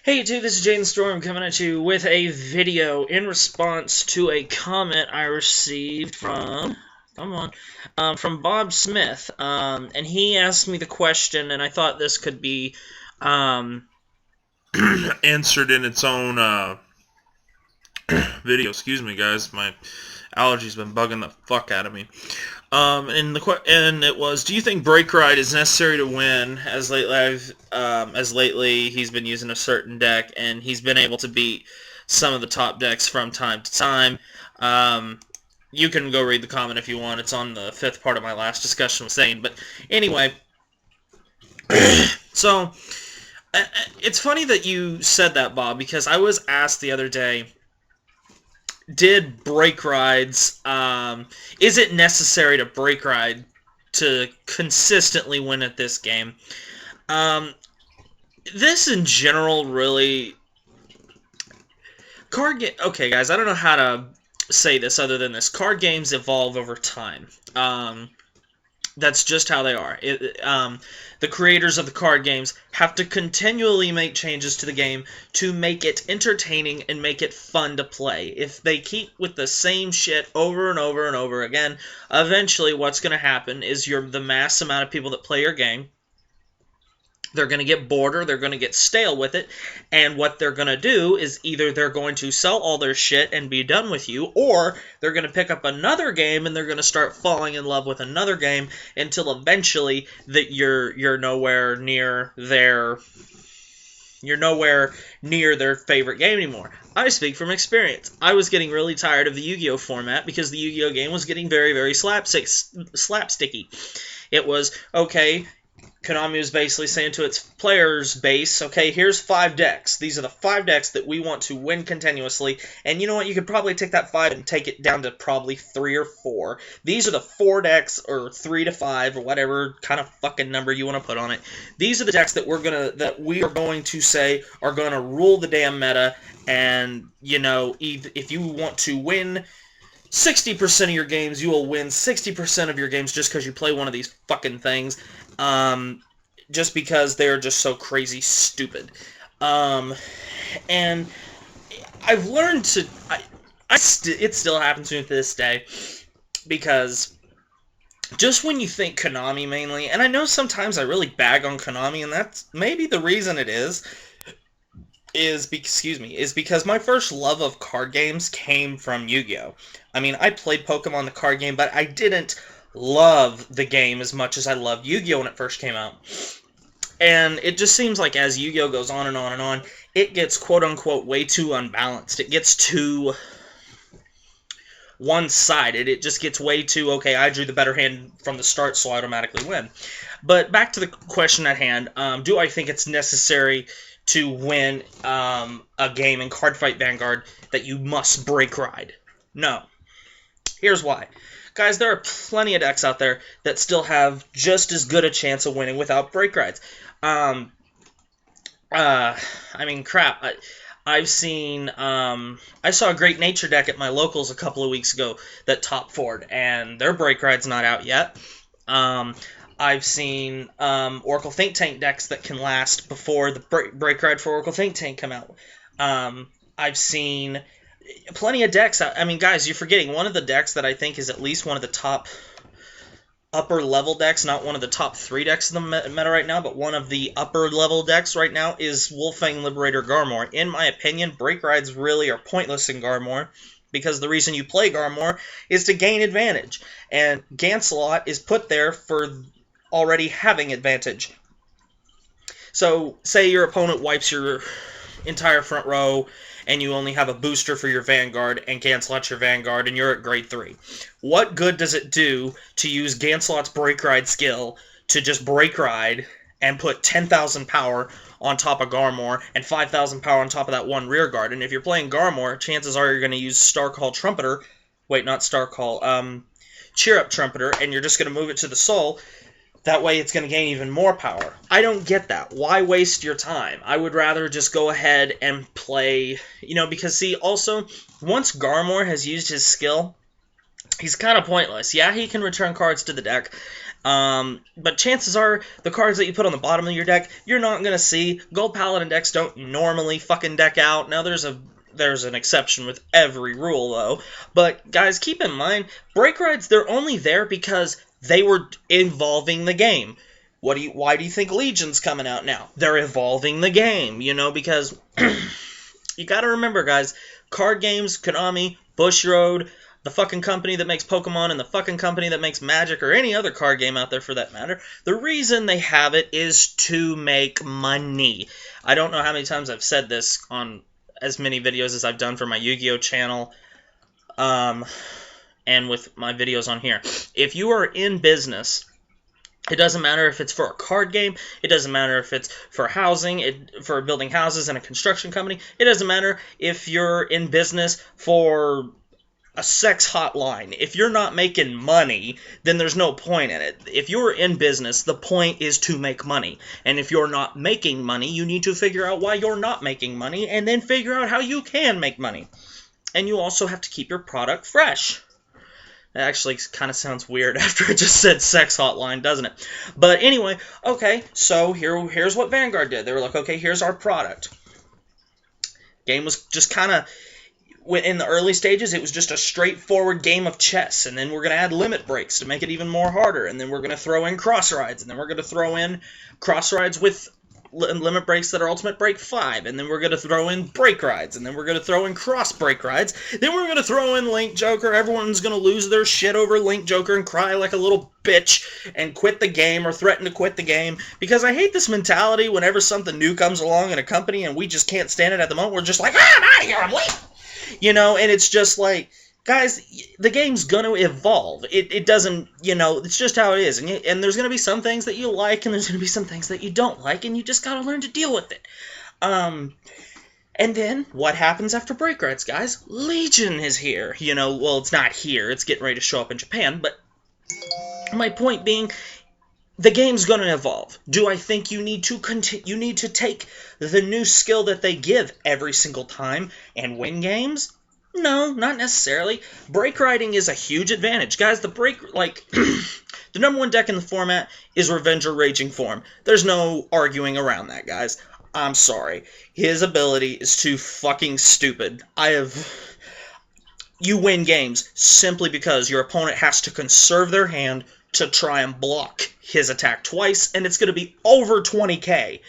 Hey YouTube, this is Jaden Storm coming at you with a video in response to a comment I received from, from Bob Smith, and he asked me the question, and I thought this could be, answered in its own video. Excuse me, guys. My allergies been bugging the fuck out of me. And it was, do you think BreakRide is necessary to win? As lately he's been using a certain deck, and he's been able to beat some of the top decks from time to time. You can go read the comment if you want. It's on the fifth part of my last discussion with Zane. But anyway, so it's funny that you said that, Bob, because I was asked the other day, did BreakRides, is it necessary to BreakRide to consistently win at this game? This in general really... Okay, guys, I don't know how to say this other than this. Card games evolve over time. That's just how they are. The creators of the card games have to continually make changes to the game to make it entertaining and make it fun to play. If they keep with the same shit over and over and over again, eventually what's going to happen is the mass amount of people that play your game, they're going to get bored or they're going to get stale with it, and what they're going to do is either they're going to sell all their shit and be done with you, or they're going to pick up another game and they're going to start falling in love with another game until eventually that you're nowhere near their favorite game anymore. I speak from experience. I was getting really tired of the Yu-Gi-Oh format because the Yu-Gi-Oh game was getting very, very slapsticky. It was, okay, Konami was basically saying to its players base, okay, here's 5 decks. These are the 5 decks that we want to win continuously. And you know what? You could probably take that 5 and take it down to probably 3 or 4. These are the 4 decks, or 3 to 5, or whatever kind of fucking number you want to put on it. These are the decks that we are going to say are going to rule the damn meta. And, you know, if you want to win 60% of your games, you will win 60% of your games just because you play one of these fucking things. Just because they're just so crazy stupid. And I've learned to... it still happens to me to this day, because just when you think Konami mainly, and I know sometimes I really bag on Konami, and that's maybe the reason it is because my first love of card games came from Yu-Gi-Oh! I mean, I played Pokemon the card game, but I didn't love the game as much as I loved Yu-Gi-Oh! When it first came out. And it just seems like as Yu-Gi-Oh! Goes on and on and on, it gets quote-unquote way too unbalanced. It gets too one-sided. It just gets way too, okay, I drew the better hand from the start, so I automatically win. But back to the question at hand, do I think it's necessary to win a game in Cardfight Vanguard that you must BreakRide? No. Here's why. Guys, there are plenty of decks out there that still have just as good a chance of winning without BreakRides. I mean, crap. I've seen, I saw a Great Nature deck at my locals a couple of weeks ago that top forward, and their BreakRide's not out yet. I've seen Oracle Think Tank decks that can last before the BreakRide for Oracle Think Tank come out. I've seen plenty of decks. I mean, guys, you're forgetting one of the decks that I think is at least one of the top upper level decks, not one of the top 3 decks in the meta right now, but one of the upper level decks right now is Wolfang Liberator Garmor. In my opinion, BreakRides really are pointless in Garmor, because the reason you play Garmor is to gain advantage, and Gancelot is put there for already having advantage. So, say your opponent wipes your entire front row, and you only have a booster for your Vanguard, and Gancelot's your Vanguard, and you're at grade 3. What good does it do to use Gancelot's BreakRide skill to just BreakRide and put 10,000 power on top of Garmor, and 5,000 power on top of that one rear guard? And if you're playing Garmor, chances are you're going to use Starcall Trumpeter, wait, not Starcall, Cheer Up Trumpeter, and you're just going to move it to the soul. That way it's going to gain even more power. I don't get that. Why waste your time? I would rather just go ahead and play, because see, also, once Garmor has used his skill, he's kind of pointless. Yeah, he can return cards to the deck, But chances are, the cards that you put on the bottom of your deck, you're not going to see. Gold Paladin decks don't normally fucking deck out. Now, there's an exception with every rule, though. But, guys, keep in mind, BreakRides, they're only there because they were evolving the game. Why do you think Legion's coming out now? They're evolving the game, because you gotta remember, guys, card games, Konami, Bushiroad, the fucking company that makes Pokemon, and the fucking company that makes Magic, or any other card game out there for that matter, the reason they have it is to make money. I don't know how many times I've said this on as many videos as I've done for my Yu-Gi-Oh! Channel, and with my videos on here. If you are in business, it doesn't matter if it's for a card game. It doesn't matter if it's for housing, for building houses in a construction company. It doesn't matter if you're in business for a sex hotline. If you're not making money, then there's no point in it. If you're in business, the point is to make money. And if you're not making money, you need to figure out why you're not making money, and then figure out how you can make money. And you also have to keep your product fresh. That actually kind of sounds weird after I just said sex hotline, doesn't it? But anyway, okay, so here's what Vanguard did. They were like, okay, here's our product. Game was just kind of, in the early stages, it was just a straightforward game of chess, and then we're going to add limit breaks to make it even more harder, and then we're going to throw in cross rides, and then we're going to throw in cross rides with limit breaks that are Ultimate Break 5, and then we're going to throw in BreakRides, and then we're going to throw in cross BreakRides, then we're going to throw in Link Joker. Everyone's going to lose their shit over Link Joker and cry like a little bitch and quit the game or threaten to quit the game, because I hate this mentality whenever something new comes along in a company and we just can't stand it at the moment. We're just like, I'm out of here, I'm leaving! And it's just like, guys, the game's going to evolve. It doesn't, it's just how it is. And there's going to be some things that you like, and there's going to be some things that you don't like, and you just got to learn to deal with it. And then, what happens after BreakRides, guys? Legion is here. Well, it's not here. It's getting ready to show up in Japan, but my point being, the game's going to evolve. Do I think you need to take the new skill that they give every single time and win games? No, not necessarily. Break riding is a huge advantage. Guys, the number one deck in the format is Revenger Raging Form. There's no arguing around that, guys. I'm sorry. His ability is too fucking stupid. You win games simply because your opponent has to conserve their hand to try and block his attack twice, and it's going to be over 20k.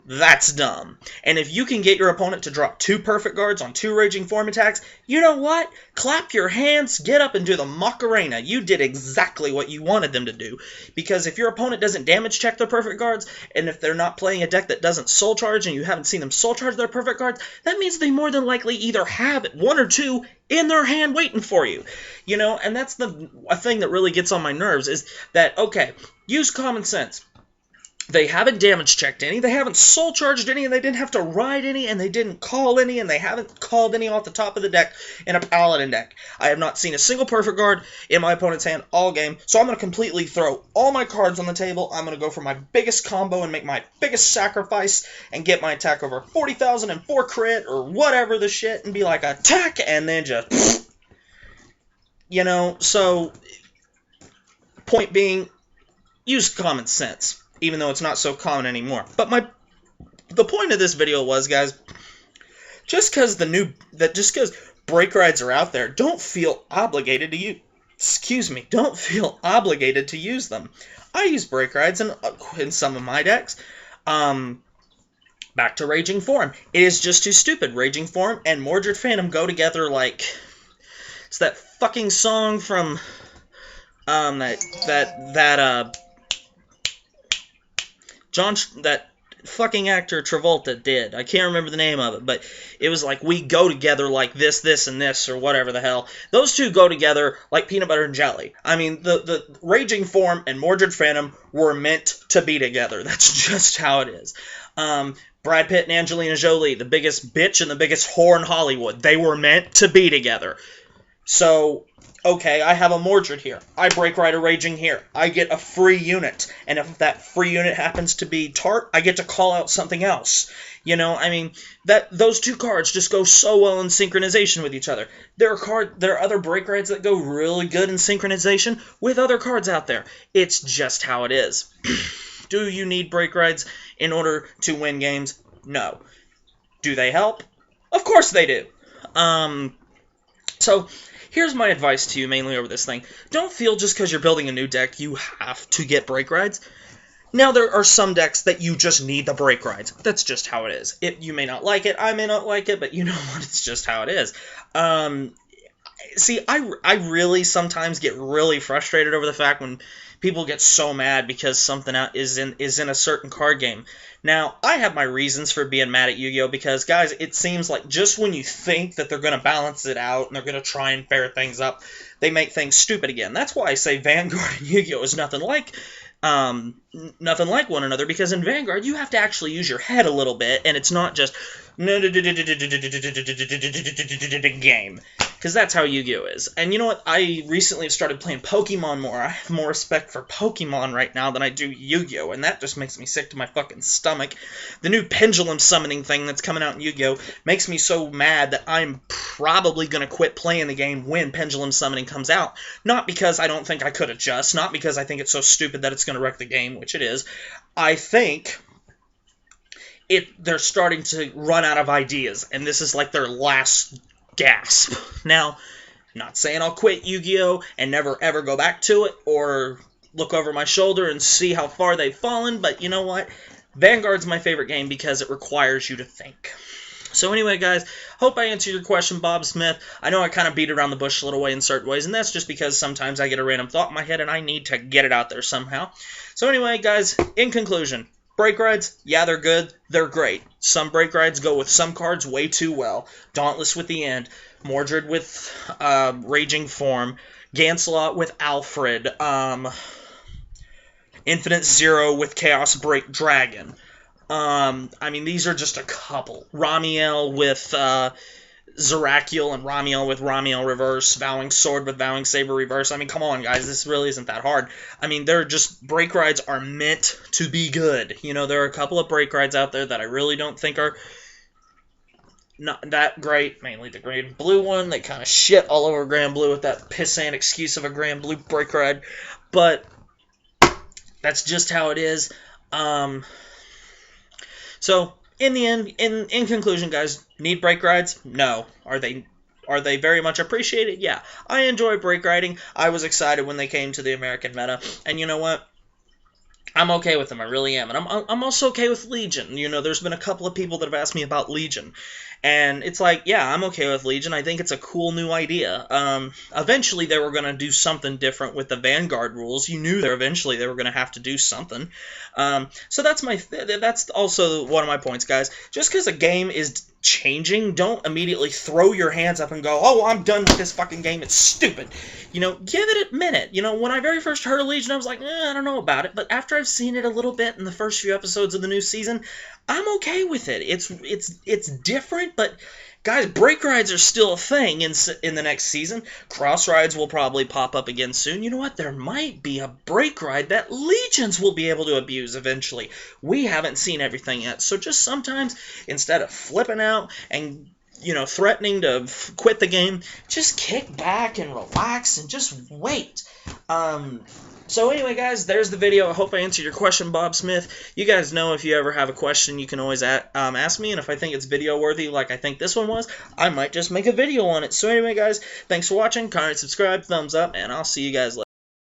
That's dumb. And if you can get your opponent to drop 2 perfect guards on 2 Raging Form attacks, you know what? Clap your hands, get up and do the Macarena. You did exactly what you wanted them to do. Because if your opponent doesn't damage check their perfect guards, and if they're not playing a deck that doesn't soul charge and you haven't seen them soul charge their perfect guards, that means they more than likely either have 1 or 2 in their hand waiting for you. And that's a thing that really gets on my nerves, is that, okay, use common sense. They haven't damage checked any, they haven't soul charged any, and they didn't have to ride any, and they didn't call any, and they haven't called any off the top of the deck in a Paladin deck. I have not seen a single perfect guard in my opponent's hand all game, so I'm going to completely throw all my cards on the table. I'm going to go for my biggest combo and make my biggest sacrifice and get my attack over 40,000 and 4 crit or whatever the shit and be like, attack, and then just, so, point being, use common sense. Even though it's not so common anymore. But the point of this video was, guys, just because BreakRides are out there, don't feel obligated to use them. I use BreakRides in some of my decks. Back to Raging Form. It is just too stupid. Raging Form and Mordred Phantom go together like, it's that fucking song from that fucking actor Travolta did. I can't remember the name of it, but it was like, we go together like this, this, and this, or whatever the hell. Those two go together like peanut butter and jelly. I mean, the Raging Form and Mordred Phantom were meant to be together. That's just how it is. Brad Pitt and Angelina Jolie, the biggest bitch and the biggest whore in Hollywood. They were meant to be together. So, okay, I have a Mordred here. I break ride a Raging here. I get a free unit. And if that free unit happens to be Tart, I get to call out something else. You know, I mean, those two cards just go so well in synchronization with each other. There are other break rides that go really good in synchronization with other cards out there. It's just how it is. Do you need break rides in order to win games? No. Do they help? Of course they do. So, here's my advice to you mainly over this thing. Don't feel just because you're building a new deck you have to get break rides. Now, there are some decks that you just need the break rides. That's just how it is. You may not like it, I may not like it, but you know what? It's just how it is. See, I really sometimes get really frustrated over the fact when people get so mad because something is in a certain card game. Now, I have my reasons for being mad at Yu-Gi-Oh! Because, guys, it seems like just when you think that they're going to balance it out and they're going to try and pair things up, they make things stupid again. That's why I say Vanguard and Yu-Gi-Oh! Is nothing like one another, because in Vanguard you have to actually use your head a little bit, and it's not just game, because that's how Yu-Gi-Oh! Is. And you know what? I recently have started playing Pokemon more. I have more respect for Pokemon right now than I do Yu-Gi-Oh! And that just makes me sick to my fucking stomach. The new pendulum summoning thing that's coming out in Yu-Gi-Oh! Makes me so mad that I'm probably going to quit playing the game when pendulum summoning comes out. Not because I don't think I could adjust, not because I think it's so stupid that it's going to wreck the game, which it is. I think they're starting to run out of ideas, and this is like their last gasp. Now, not saying I'll quit Yu-Gi-Oh! And never ever go back to it, or look over my shoulder and see how far they've fallen, but you know what? Vanguard's my favorite game because it requires you to think. So anyway, guys, hope I answered your question, Bob Smith. I know I kind of beat around the bush a little way in certain ways, and that's just because sometimes I get a random thought in my head and I need to get it out there somehow. So anyway, guys, in conclusion, break rides, yeah, they're good, they're great. Some break rides go with some cards way too well. Dauntless with the End, Mordred with Raging Form, Gancelot with Alfred, Infinite Zero with Chaos Break Dragon. I mean, these are just a couple. Ramiel with Zerakiel, and Ramiel with Ramiel Reverse, Vowing Sword with Vowing Saber Reverse. I mean, come on, guys, this really isn't that hard. I mean, they're just, break rides are meant to be good. You know, there are a couple of break rides out there that I really don't think are not that great, mainly the Grand Blue one. They kind of shit all over Grand Blue with that pissant excuse of a Grand Blue break ride, but that's just how it is. So, in the end, in conclusion, guys, need break rides? No. Are they very much appreciated? Yeah. I enjoy break riding. I was excited when they came to the American meta, and you know what? I'm okay with them. I really am. And I'm also okay with Legion. You know, there's been a couple of people that have asked me about Legion. And it's like, yeah, I'm okay with Legion. I think it's a cool new idea. Eventually they were going to do something different with the Vanguard rules. You knew eventually they were going to have to do something. So that's also one of my points, guys. Just because a game is changing, don't immediately throw your hands up and go, oh, I'm done with this fucking game, it's stupid. You know, give it a minute. You know, when I very first heard of Legion, I was like, I don't know about it. But after I've seen it a little bit in the first few episodes of the new season, I'm okay with it. It's different, but guys, break rides are still a thing in the next season. Cross rides will probably pop up again soon. You know what? There might be a break ride that Legions will be able to abuse eventually. We haven't seen everything yet. So just sometimes, instead of flipping out and, you know, threatening to quit the game, just kick back and relax and just wait. So anyway, guys, there's the video. I hope I answered your question, Bob Smith. You guys know if you ever have a question, you can always ask me, and if I think it's video-worthy, like I think this one was, I might just make a video on it. So anyway, guys, thanks for watching. Comment, subscribe, thumbs up, and I'll see you guys later.